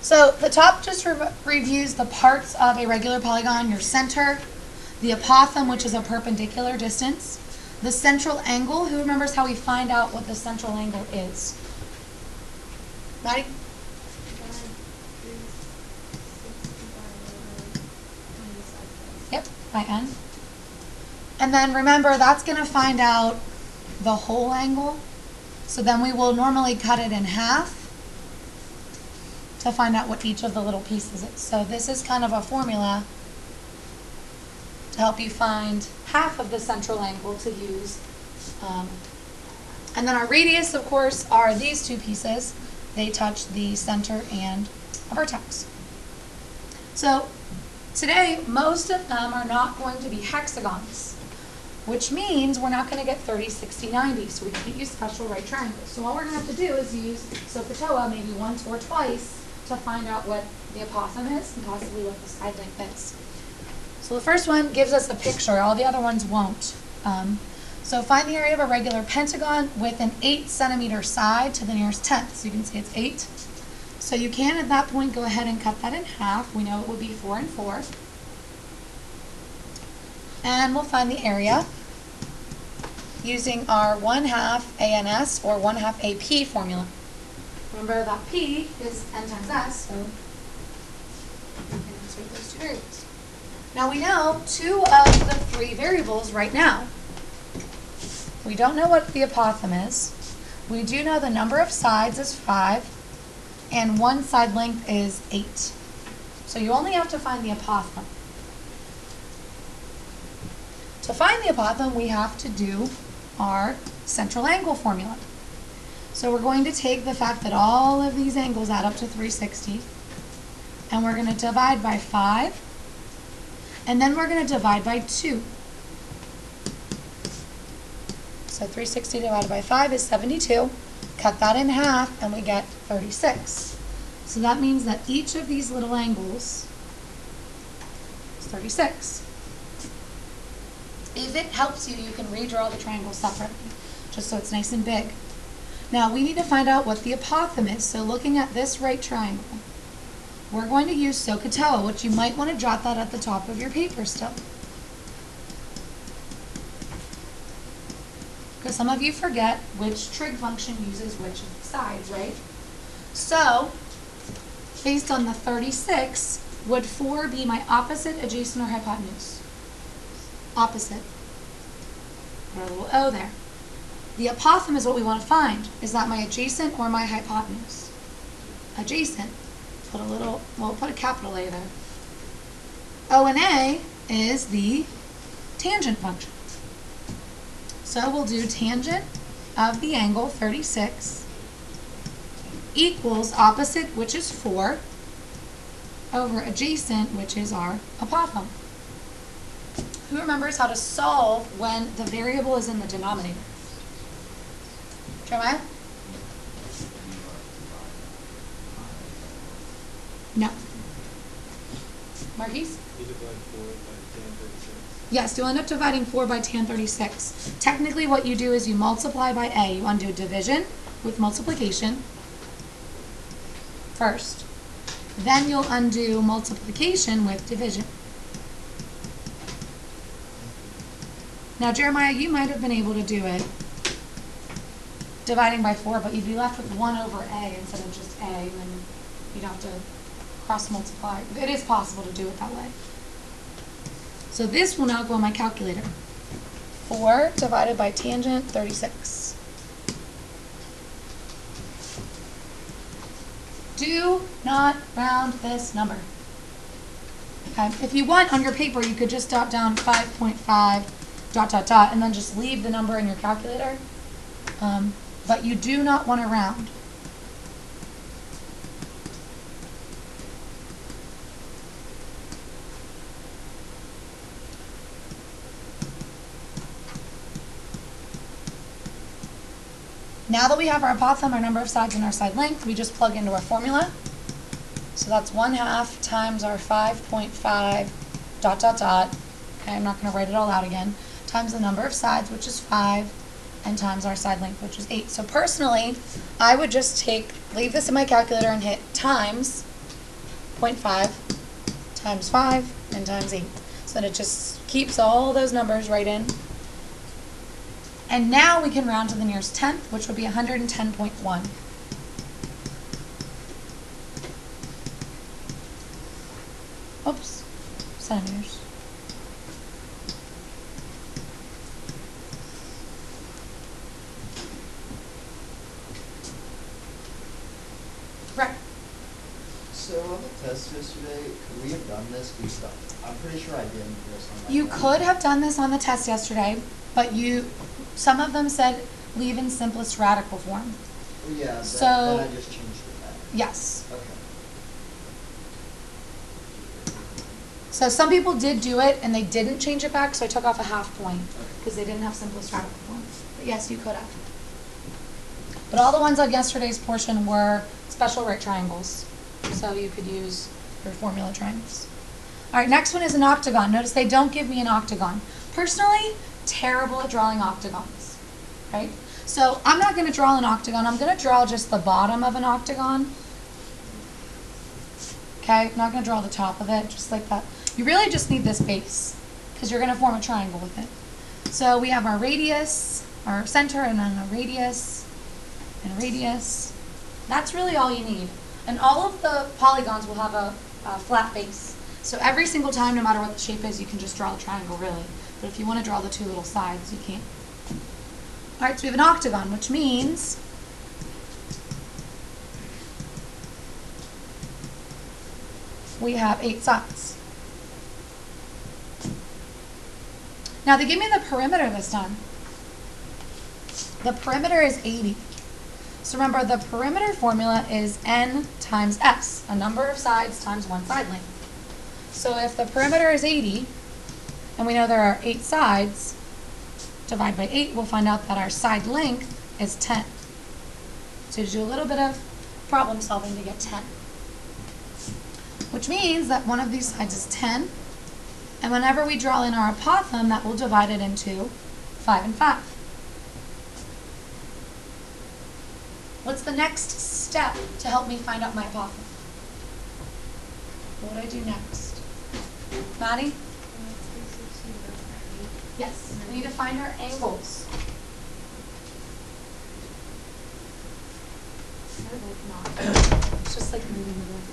So the top just reviews the parts of a regular polygon: your center, the apothem, which is a perpendicular distance, the central angle. Who remembers how we find out what the central angle is? Maddie? Yep, by n. And then remember, that's going to find out the whole angle. So then we will normally cut it in half to find out what each of the little pieces is. So this is kind of a formula to help you find half of the central angle to use. And then our radius, of course, are these two pieces. They touch the center and a vertex. So today, most of them are not going to be hexagons, which means we're not going to get 30, 60, 90, so we can't use special right triangles. So all we're going to have to do is use SOHCAHTOA maybe once or twice to find out what the apothem is and possibly what the side length is. So the first one gives us a picture. All the other ones won't. So find the area of a regular pentagon with an 8 centimeter side to the nearest tenth. So you can see it's 8. So you can at that point go ahead and cut that in half. We know it would be 4 and 4. And we'll find the area using our 1/2 ANS or 1/2 AP formula. Remember that P is n times S, so we can insert those two variables. Now we know 2 of the 3 variables right now. We don't know what the apothem is. We do know the number of sides is 5, and one side length is 8. So you only have to find the apothem. To find the apothem, we have to do our central angle formula. So we're going to take the fact that all of these angles add up to 360, and we're going to divide by 5, and then we're going to divide by 2. So 360 divided by 5 is 72. Cut that in half, and we get 36. So that means that each of these little angles is 36. If it helps you, you can redraw the triangle separately, just so it's nice and big. Now we need to find out what the apothem is. So looking at this right triangle, we're going to use SOHCAHTOA, which you might want to jot that at the top of your paper still. Because some of you forget which trig function uses which sides, right? So, based on the 36, would 4 be my opposite, adjacent, or hypotenuse? Opposite. Put a little O there. The apothem is what we want to find. Is that my adjacent or my hypotenuse? Adjacent. Put a little, well, put a capital A there. O and A is the tangent function. So we'll do tangent of the angle 36 equals opposite, which is 4, over adjacent, which is our apothem. Who remembers how to solve when the variable is in the denominator? Jeremiah? No. Marquise? Yes, you'll end up dividing 4 by tan 36. Technically what you do is you multiply by A. You undo division with multiplication first. Then you'll undo multiplication with division. Now Jeremiah, you might have been able to do it dividing by 4, but you'd be left with 1 over A instead of just A, and then you'd have to cross multiply. It is possible to do it that way. So this will now go on my calculator. 4 divided by tangent 36. Do not round this number. Okay. If you want, on your paper, you could just jot down 5.5 ... and then just leave the number in your calculator. But you do not want to round. Now that we have our apothem, our number of sides, and our side length, we just plug into our formula. So that's 1/2 times our 5.5 ... Okay, I'm not going to write it all out again. Times the number of sides, which is 5, and times our side length, which is 8. So personally, I would just leave this in my calculator and hit times 0.5 times 5 and times 8. So that it just keeps all those numbers right in. And now we can round to the nearest tenth, which would be 110.1. Oops, centimeters. Right. So on the test yesterday, could we have done this? I'm pretty sure I didn't do this on my You phone. could have done this on the test yesterday, but some of them said leave in simplest radical form. Well, yeah, then So- I just changed it back. Yes. Okay. So some people did do it and they didn't change it back, so I took off a half point Okay. because they didn't have simplest radical form. But yes, you could have. But all the ones on yesterday's portion were special right triangles. So you could use your formula triangles. All right, next one is an octagon. Notice they don't give me an octagon. Personally, terrible at drawing octagons, right? So I'm not going to draw an octagon. I'm going to draw just the bottom of an octagon. Okay, I'm not going to draw the top of it, just like that. You really just need this base because you're going to form a triangle with it. So we have our radius, our center, and then a radius, and a radius. That's really all you need. And all of the polygons will have a flat base. So every single time, no matter what the shape is, you can just draw the triangle, really. But if you want to draw the two little sides, you can't. All right, so we have an octagon, which means we have 8 sides. Now, they give me the perimeter this time. The perimeter is 80. So remember, the perimeter formula is n times s, a number of sides times one side length. So if the perimeter is 80, and we know there are 8 sides, divide by 8, we'll find out that our side length is 10. So you do a little bit of problem solving to get 10. Which means that one of these sides is 10, and whenever we draw in our apothem, that will divide it into 5 and 5. What's the next step to help me find out my apothem? What would I do next? Maddie? Yes, we need to find our angles. It's just like moving the wood.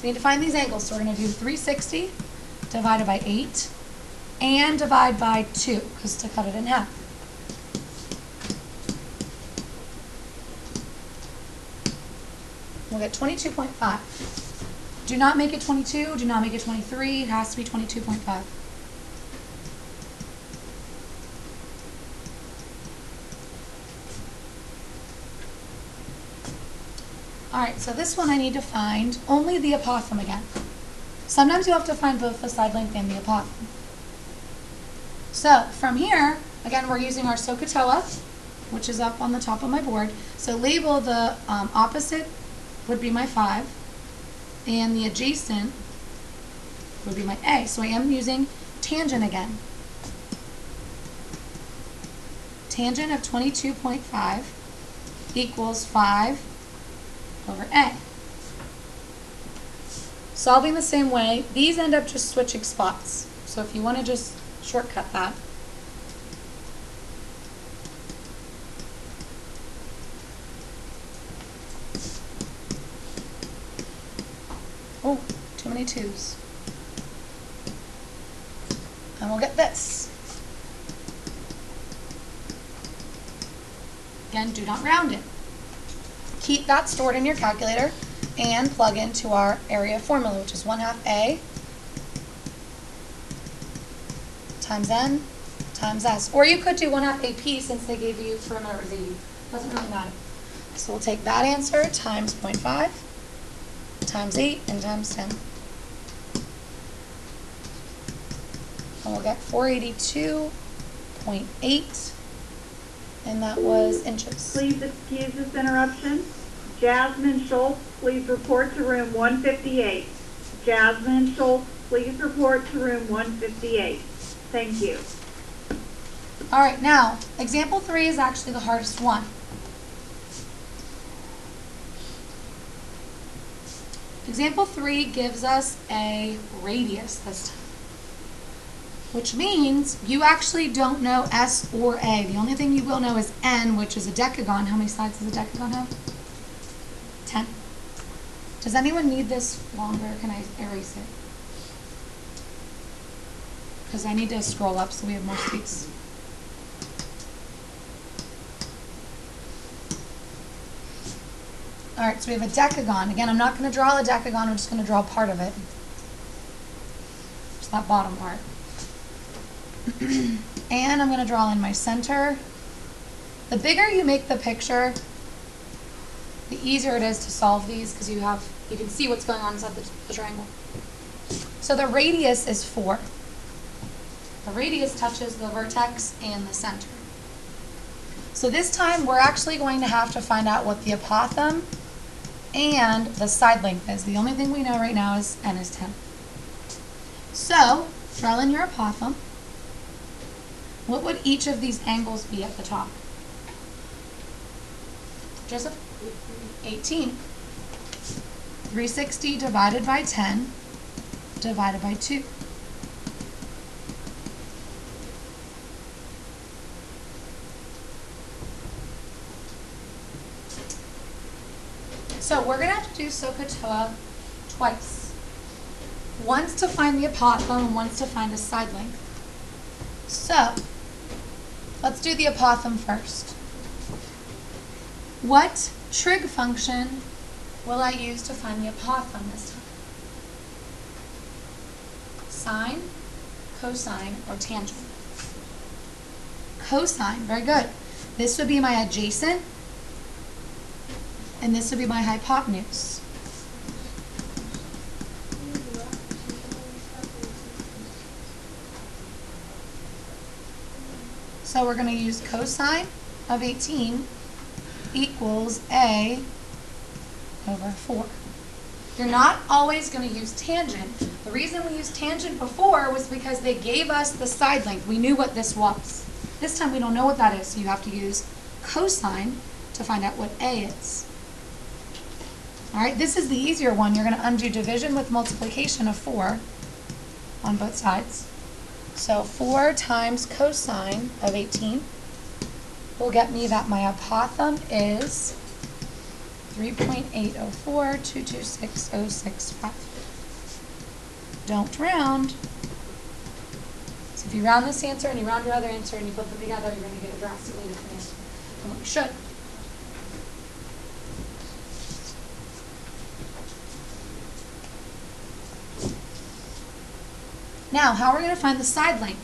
We need to find these angles, so we're going to do 360 divided by 8 and divide by 2, because to cut it in half. We'll get 22.5. Do not make it 22, do not make it 23, it has to be 22.5. Alright, so this one I need to find only the apothem again. Sometimes you have to find both the side length and the apothem. So from here, again, we're using our SOHCAHTOA, which is up on the top of my board. So label the opposite would be my 5, and the adjacent would be my A. So I am using tangent again. Tangent of 22.5 equals 5 over A. Solving the same way, these end up just switching spots. So if you want to just shortcut that. Oh, too many 2's. And we'll get this. Again, do not round it. Keep that stored in your calculator and plug into our area formula, which is 1/2 A times N times S. Or you could do 1/2 AP since they gave you perimeter was 80. Doesn't really matter. So we'll take that answer times 0.5 times 8 and times 10. And we'll get 482.8, and that was inches. Please excuse this interruption. Jasmine Schultz, please report to room 158. Jasmine Schultz, please report to room 158. Thank you. All right, now, example 3 is actually the hardest one. Example 3 gives us a radius this time, which means you actually don't know S or A. The only thing you will know is N, which is a decagon. How many sides does a decagon have? 10. Does anyone need this longer? Can I erase it? Because I need to scroll up so we have more space. All right, so we have a decagon. Again, I'm not going to draw a decagon. I'm just going to draw part of it. Just that bottom part. And I'm going to draw in my center. The bigger you make the picture, the easier it is to solve these because you can see what's going on inside the triangle. So the radius is 4. The radius touches the vertex and the center. So this time we're actually going to have to find out what the apothem and the side length is. The only thing we know right now is n is 10. So draw in your apothem. What would each of these angles be at the top? Joseph? 18. 360 divided by 10 divided by 2. So we're going to have to do SOHCAHTOA twice. Once to find the apothem and once to find a side length. So let's do the apothem first. What trig function will I use to find the apothem this time? Sine, cosine, or tangent? Cosine, very good. This would be my adjacent, and this would be my hypotenuse. So we're going to use cosine of 18 equals A over 4. You're not always going to use tangent. The reason we used tangent before was because they gave us the side length. We knew what this was. This time we don't know what that is, so you have to use cosine to find out what A is. All right, this is the easier one. You're going to undo division with multiplication of 4 on both sides. So 4 times cosine of 18 will get me that my apothem is 3.804226065. Don't round. So if you round this answer and you round your other answer and you put them together, you're going to get a drastically different answer than what you should. Now, how are we going to find the side length?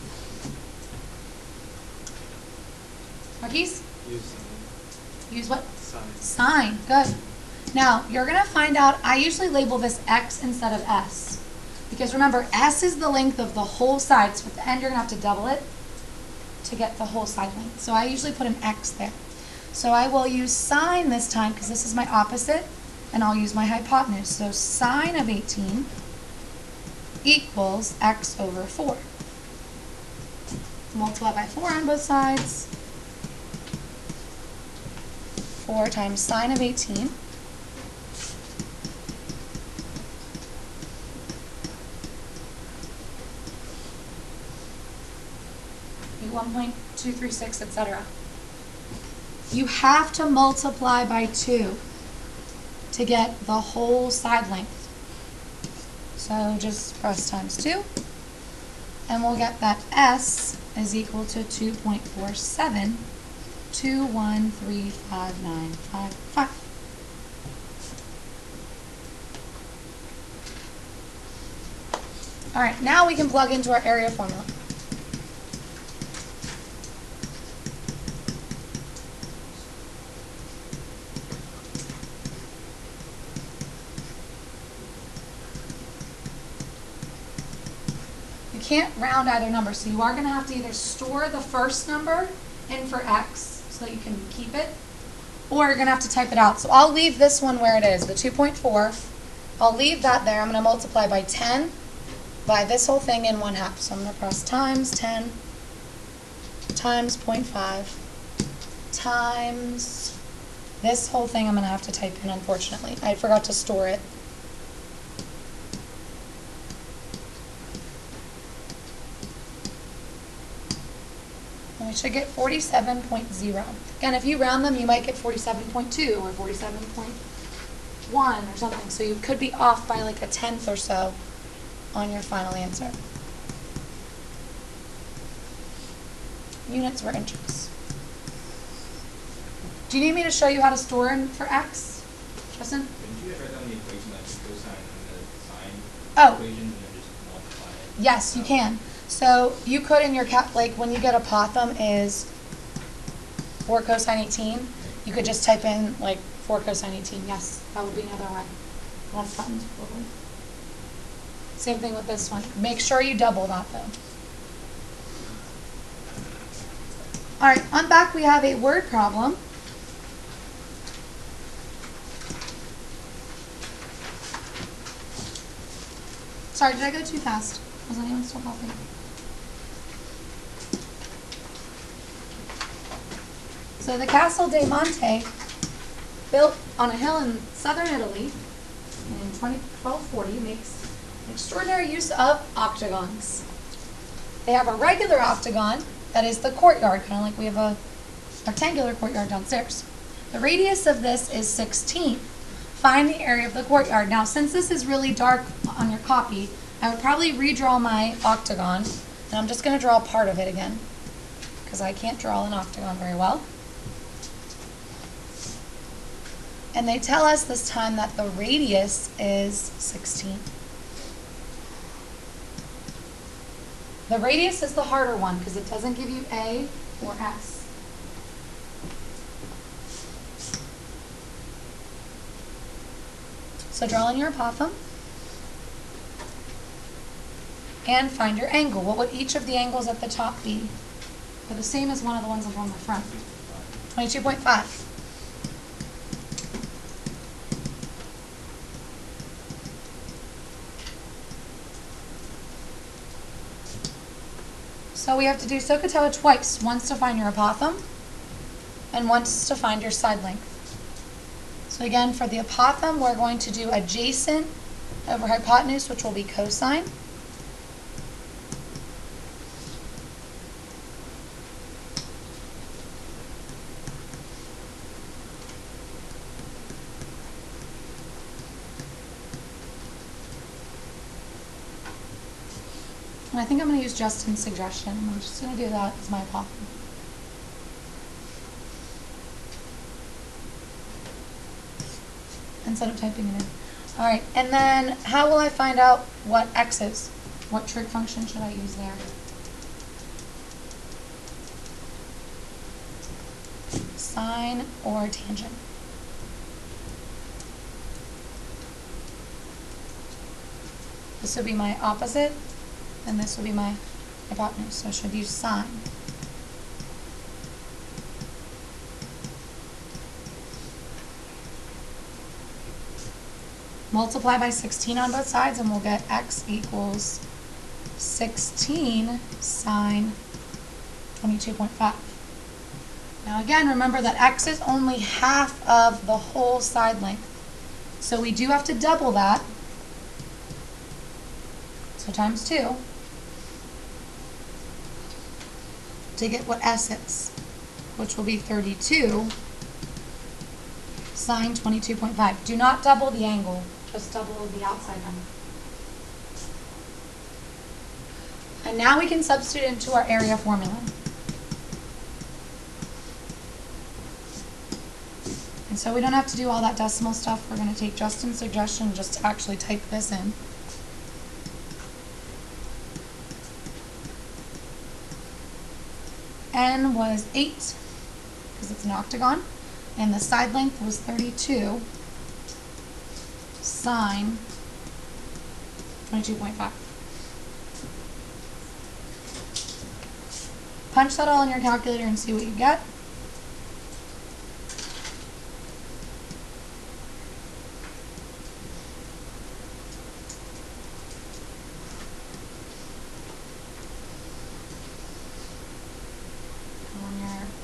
Marquise? Use what? Sine. Sine. Good. Now, you're going to find out, I usually label this X instead of S. Because remember, S is the length of the whole side, so at the end you're going to have to double it to get the whole side length. So I usually put an X there. So I will use sine this time because this is my opposite, and I'll use my hypotenuse. So sine of 18 equals X over 4. Multiply by 4 on both sides. 4 times sine of 18 1.236, etc. You have to multiply by 2 to get the whole side length. So just press times 2, and we'll get that S is equal to 2.47213595. All right, now we can plug into our area formula. Can't round either number, so you are going to have to either store the first number in for X so that you can keep it, or you're going to have to type it out. So I'll leave this one where it is, the 2.4. I'll leave that there. I'm going to multiply by 10 by this whole thing in 1/2. So I'm going to press times 10 times 0.5 times this whole thing I'm going to have to type in, unfortunately. I forgot to store it. we should get 47.0. Again, if you round them, you might get 47.2 or 47.1 or something. So you could be off by like a tenth or so on your final answer. Units were inches. Do you need me to show you how to store for x, Justin? Didn't you guys write down the equation, like the cosine and the sine Oh. equation, and then just multiply it? Yes, you can. So you could in your like when you get apothem is 4 cosine 18, you could just type in like 4 cosine 18. Yes, that would be another way. Less buttons probably. Same thing with this one. Make sure you double that though. All right, on back we have a word problem. Sorry, did I go too fast? Was anyone still helping? So the Castle dei Monte, built on a hill in southern Italy in 1240, makes extraordinary use of octagons. They have a regular octagon, that is the courtyard, kind of like we have a rectangular courtyard downstairs. The radius of this is 16. Find the area of the courtyard. Now, since this is really dark on your copy, I would probably redraw my octagon, and I'm just going to draw part of it again, because I can't draw an octagon very well. And they tell us this time that the radius is 16. The radius is the harder one, because it doesn't give you A or S. So draw in your apothem and find your angle. What would each of the angles at the top be? They're the same as one of the ones on the front. 22.5. So we have to do SOHCAHTOA twice, once to find your apothem and once to find your side length. So again, for the apothem, we're going to do adjacent over hypotenuse, which will be cosine. And I think I'm going to use Justin's suggestion. I'm just going to do that as my apothem. Instead of typing it in. All right, and then how will I find out what x is? What trig function should I use there? Sine or tangent? This would be my opposite, and this would be my hypotenuse. So I should use sine. Multiply by 16 on both sides, and we'll get x equals 16 sine 22.5. Now again, remember that x is only half of the whole side length. So we do have to double that. So times 2 to get what s is, which will be 32 sine 22.5. Do not double the angle, just double the outside number. And now we can substitute into our area formula. And so we don't have to do all that decimal stuff. We're going to take Justin's suggestion just to actually type this in. N was 8, because it's an octagon, and the side length was 32 sine 22.5. Punch that all in your calculator and see what you get.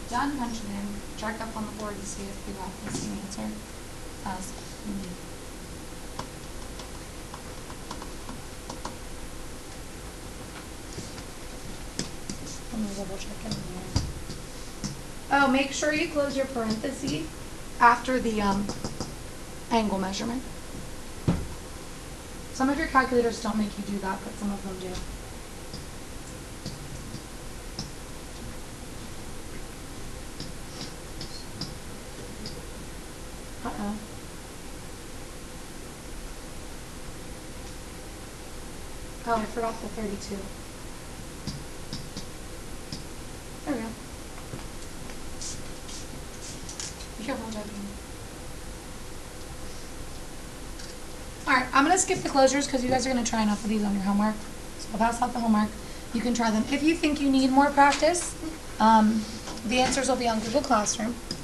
Done punching in, check up on the board to see if you got the same answer as me. Let me double check in here. Oh, make sure you close your parentheses after the angle measurement. Some of your calculators don't make you do that, but some of them do. Uh-oh. Oh, I forgot the 32. There we go. Be careful with that. Alright, I'm going to skip the closures because you guys are going to try enough of these on your homework. So I'll pass out the homework. You can try them. If you think you need more practice, the answers will be on Google Classroom.